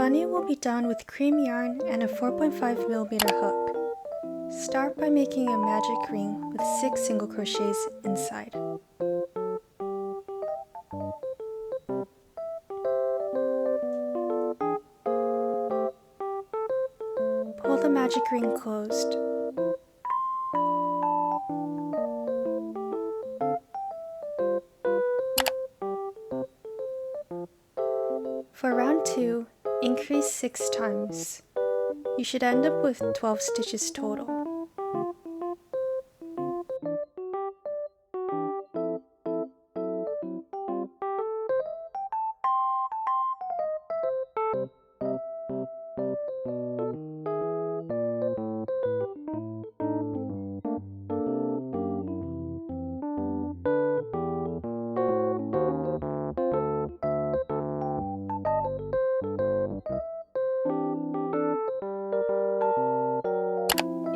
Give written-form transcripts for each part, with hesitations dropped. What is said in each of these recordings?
bunny will be done with cream yarn and a 4.5mm hook. Start by making a magic ring with 6 single crochets inside. Pull the magic ring closed. For round 2, increase 6 times. You should end up with 12 stitches total.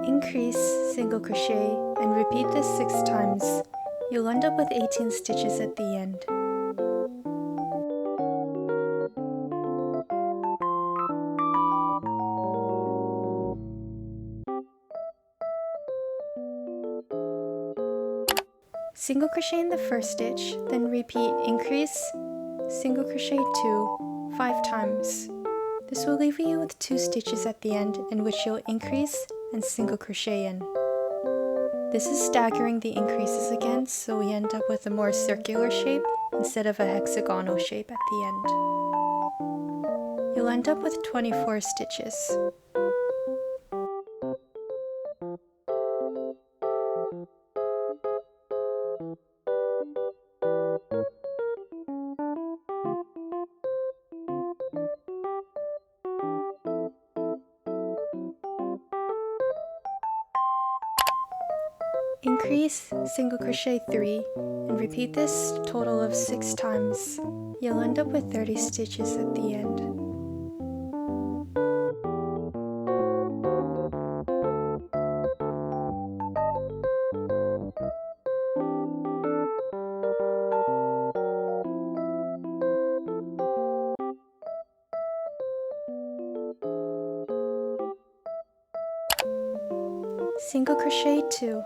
Increase single crochet and repeat this 6 times. You'll end up with 18 stitches at the end. Single crochet in the first stitch, then repeat increase, single crochet 2, 5 times. This will leave you with 2 stitches at the end in which you'll increase and single crochet in. This is staggering the increases again, so we end up with a more circular shape instead of a hexagonal shape at the end. You'll end up with 24 stitches. Increase single crochet 3 and repeat this total of 6 times. You'll end up with 30 stitches at the end. Single crochet 2.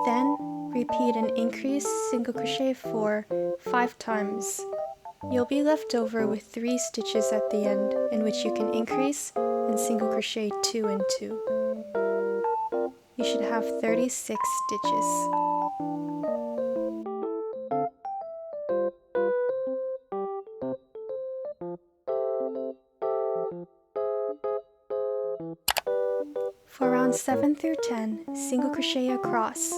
Then, repeat an increase single crochet 4, 5 times. You'll be left over with 3 stitches at the end in which you can increase and single crochet 2 and 2. You should have 36 stitches. For rounds 7 through 10, single crochet across.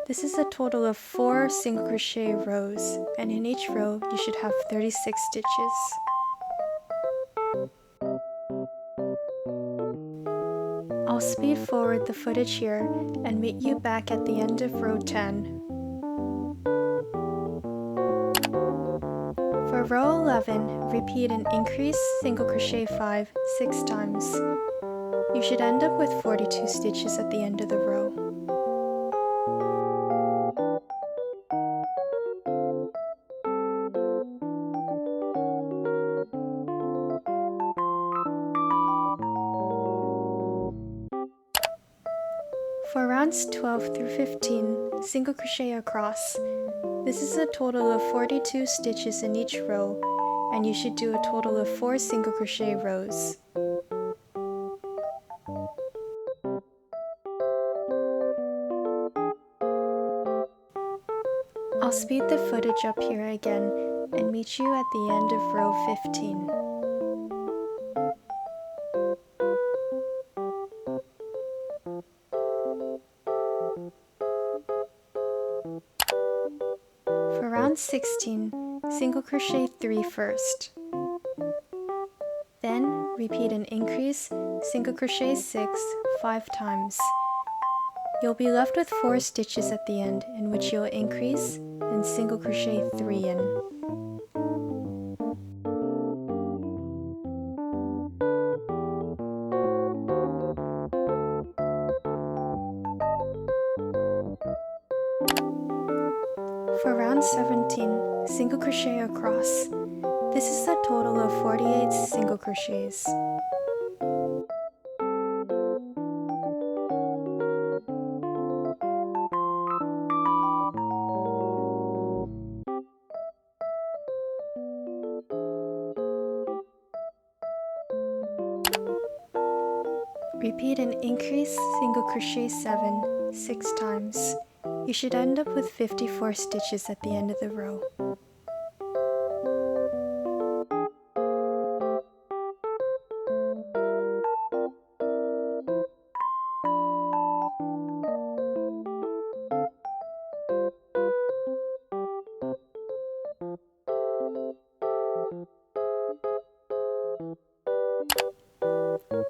This is a total of 4 single crochet rows, and in each row you should have 36 stitches. I'll speed forward the footage here and meet you back at the end of row 10. For row 11, repeat an increase single crochet 5, 6 times. You should end up with 42 stitches at the end of the row. For rounds 12 through 15, single crochet across. This is a total of 42 stitches in each row, and you should do a total of 4 single crochet rows. I'll speed the footage up here again and meet you at the end of row 15. For round 16, single crochet 3 first. Then repeat an increase, single crochet 6, 5 times. You'll be left with 4 stitches at the end in which you'll increase and single crochet 3 in. For round 17, single crochet across. This is a total of 48 single crochets. Repeat and increase single crochet 7 6 times. You should end up with 54 stitches at the end of the row.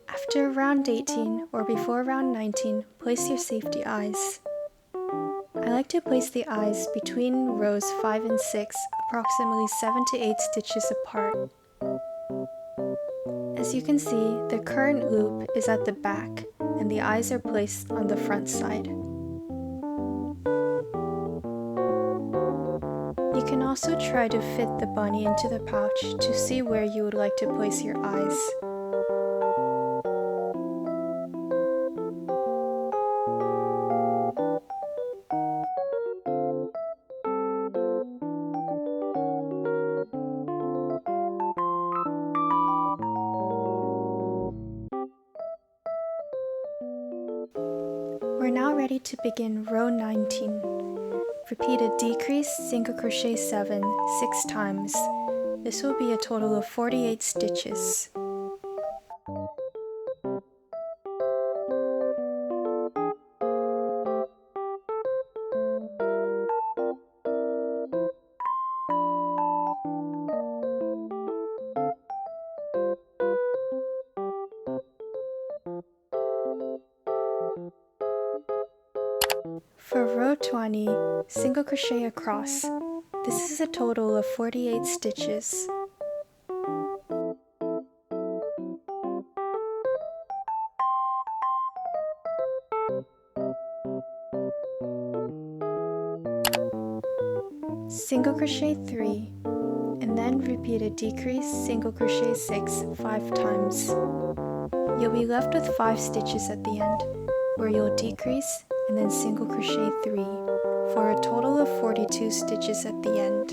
After round 18 or before round 19, place your safety eyes. I like to place the eyes between rows 5 and 6, approximately 7 to 8 stitches apart. As you can see, the current loop is at the back and the eyes are placed on the front side. You can also try to fit the bunny into the pouch to see where you would like to place your eyes. We're now ready to begin row 19. Repeat a decrease single crochet 7 6 times. This will be a total of 48 stitches. For row 20, single crochet across. This is a total of 48 stitches. Single crochet 3, and then repeat a decrease single crochet 6 5 times. You'll be left with 5 stitches at the end, where you'll decrease and then single crochet 3 for a total of 42 stitches at the end.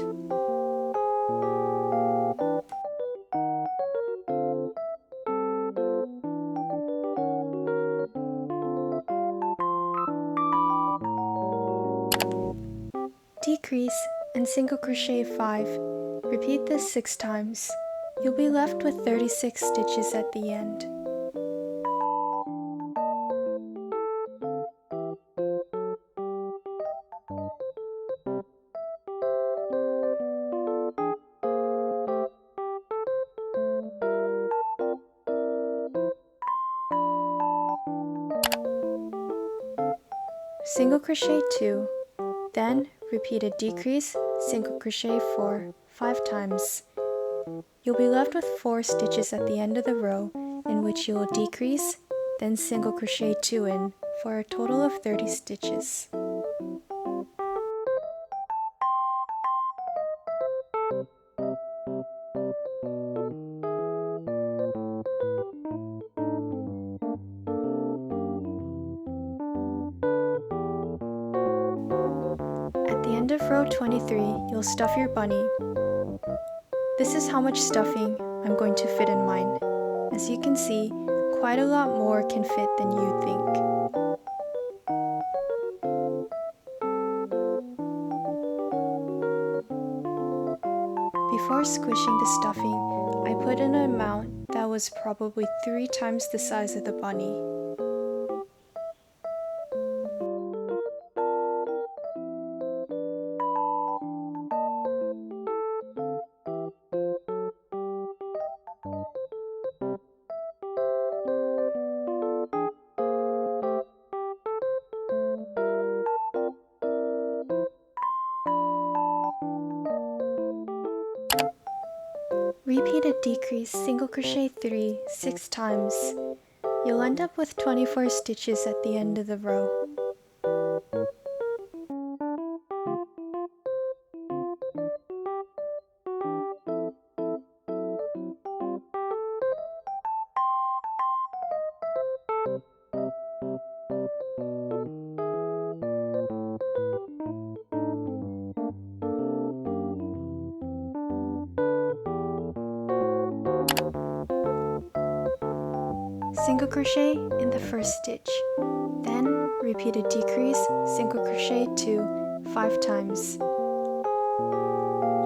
Decrease and single crochet 5. Repeat this 6 times. You'll be left with 36 stitches at the end. Single crochet 2, then repeat a decrease, single crochet 4, 5 times. You'll be left with 4 stitches at the end of the row, in which you will decrease, then single crochet 2 in, for a total of 30 stitches. At the end of row 23, you'll stuff your bunny. This is how much stuffing I'm going to fit in mine. As you can see, quite a lot more can fit than you think. Before squishing the stuffing, I put in an amount that was probably 3 times the size of the bunny. Repeat a decrease single crochet 3 6 times. You'll end up with 24 stitches at the end of the row. single crochet in the first stitch, then repeat a decrease single crochet 2 5 times.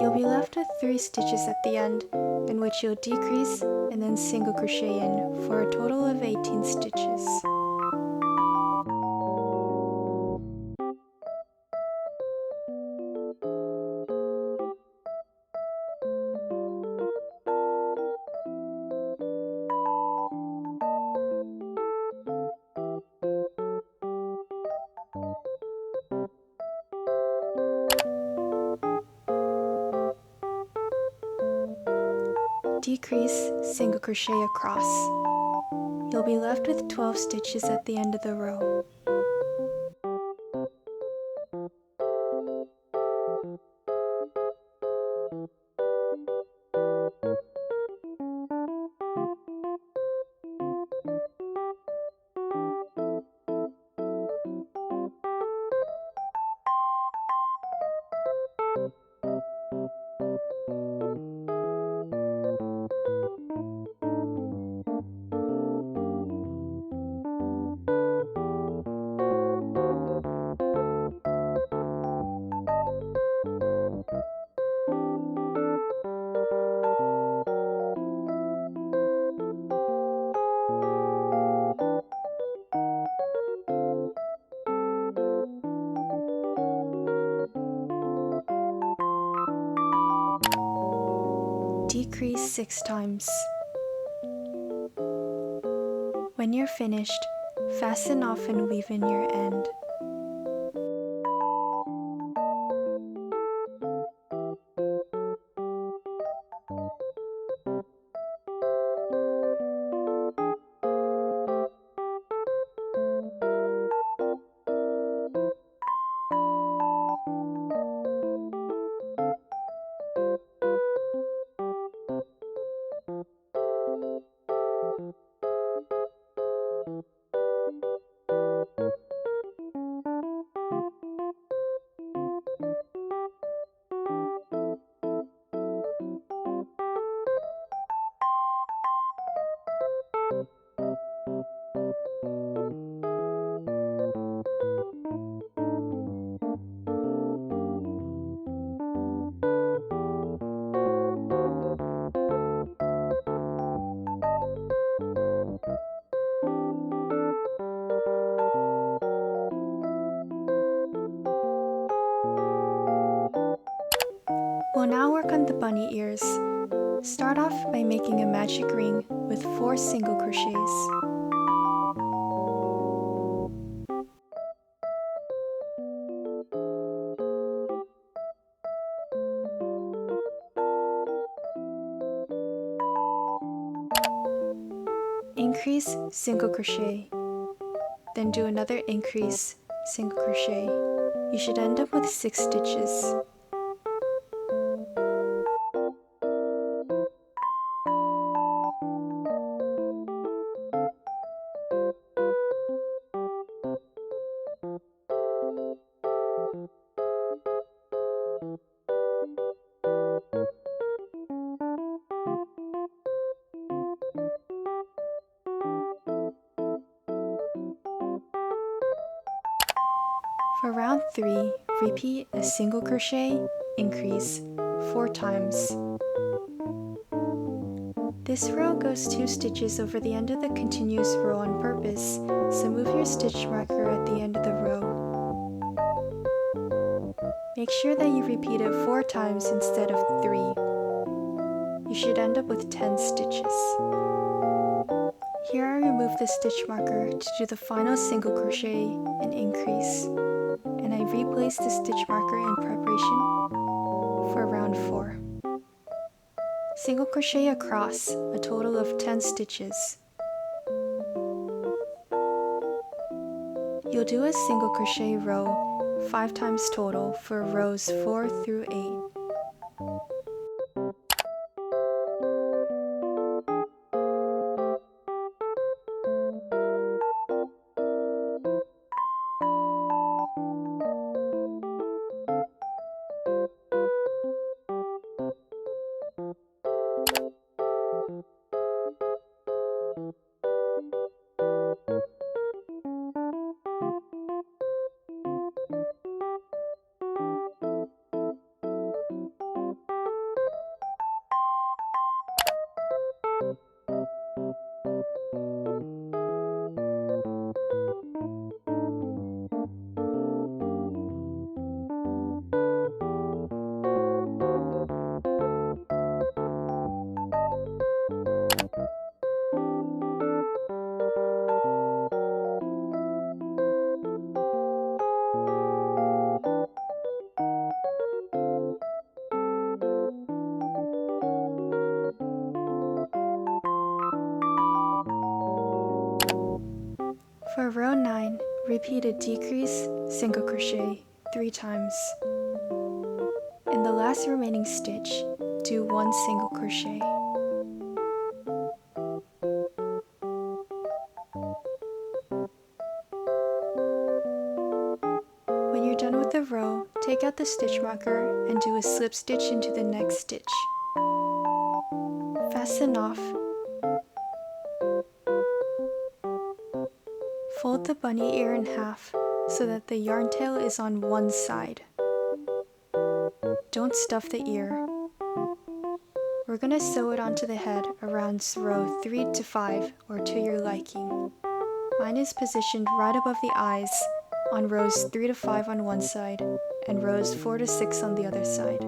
You'll be left with 3 stitches at the end, in which you'll decrease and then single crochet in for a total of 18 stitches. Decrease single crochet across. You'll be left with 12 stitches at the end of the row. Decrease 6 times. When you're finished, fasten off and weave in your end. We'll now work on the bunny ears. Start off by making a magic ring with 4 single crochets. Increase single crochet, then do another increase single crochet. You should end up with 6 stitches. For round 3, repeat a single crochet, increase 4 times. This row goes 2 stitches over the end of the continuous row on purpose, so move your stitch marker at the end of the row. Make sure that you repeat it 4 times instead of 3. You should end up with 10 stitches. Here I remove the stitch marker to do the final single crochet and increase, and I replace the stitch marker in preparation for round 4. Single crochet across, a total of 10 stitches. You'll do a single crochet row 5 times total for rows 4 through 8. For row 9, repeat a decrease, single crochet 3 times. In the last remaining stitch, do 1 single crochet. When you're done with the row, take out the stitch marker and do a slip stitch into the next stitch. Fasten off. Fold the bunny ear in half so that the yarn tail is on one side. Don't stuff the ear. We're going to sew it onto the head around row 3 to 5 or to your liking. Mine is positioned right above the eyes on rows 3 to 5 on one side and rows 4 to 6 on the other side.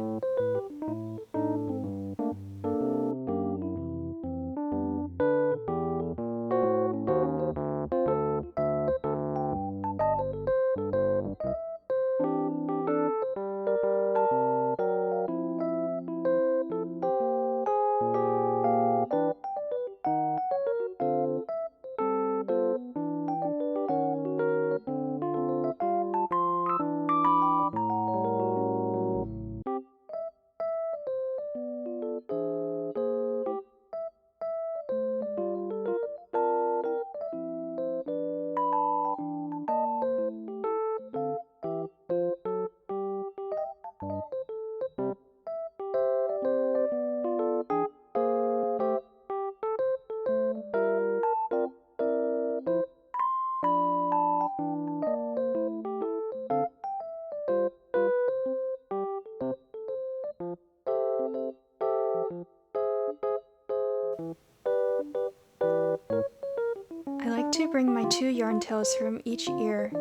I like to bring my 2 yarn tails from each ear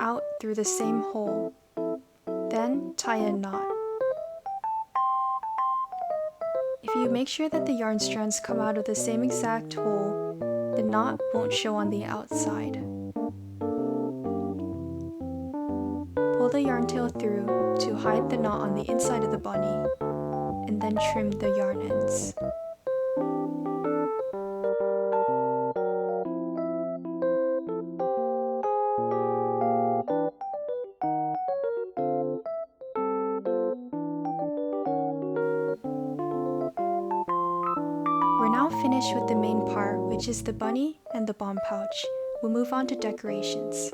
out through the same hole, then tie a knot. If you make sure that the yarn strands come out of the same exact hole, the knot won't show on the outside. Pull the yarn tail through to hide the knot on the inside of the bunny, and then trim the yarn ends. We're now finished with the main part, which is the bunny and the bomb pouch. We'll move on to decorations.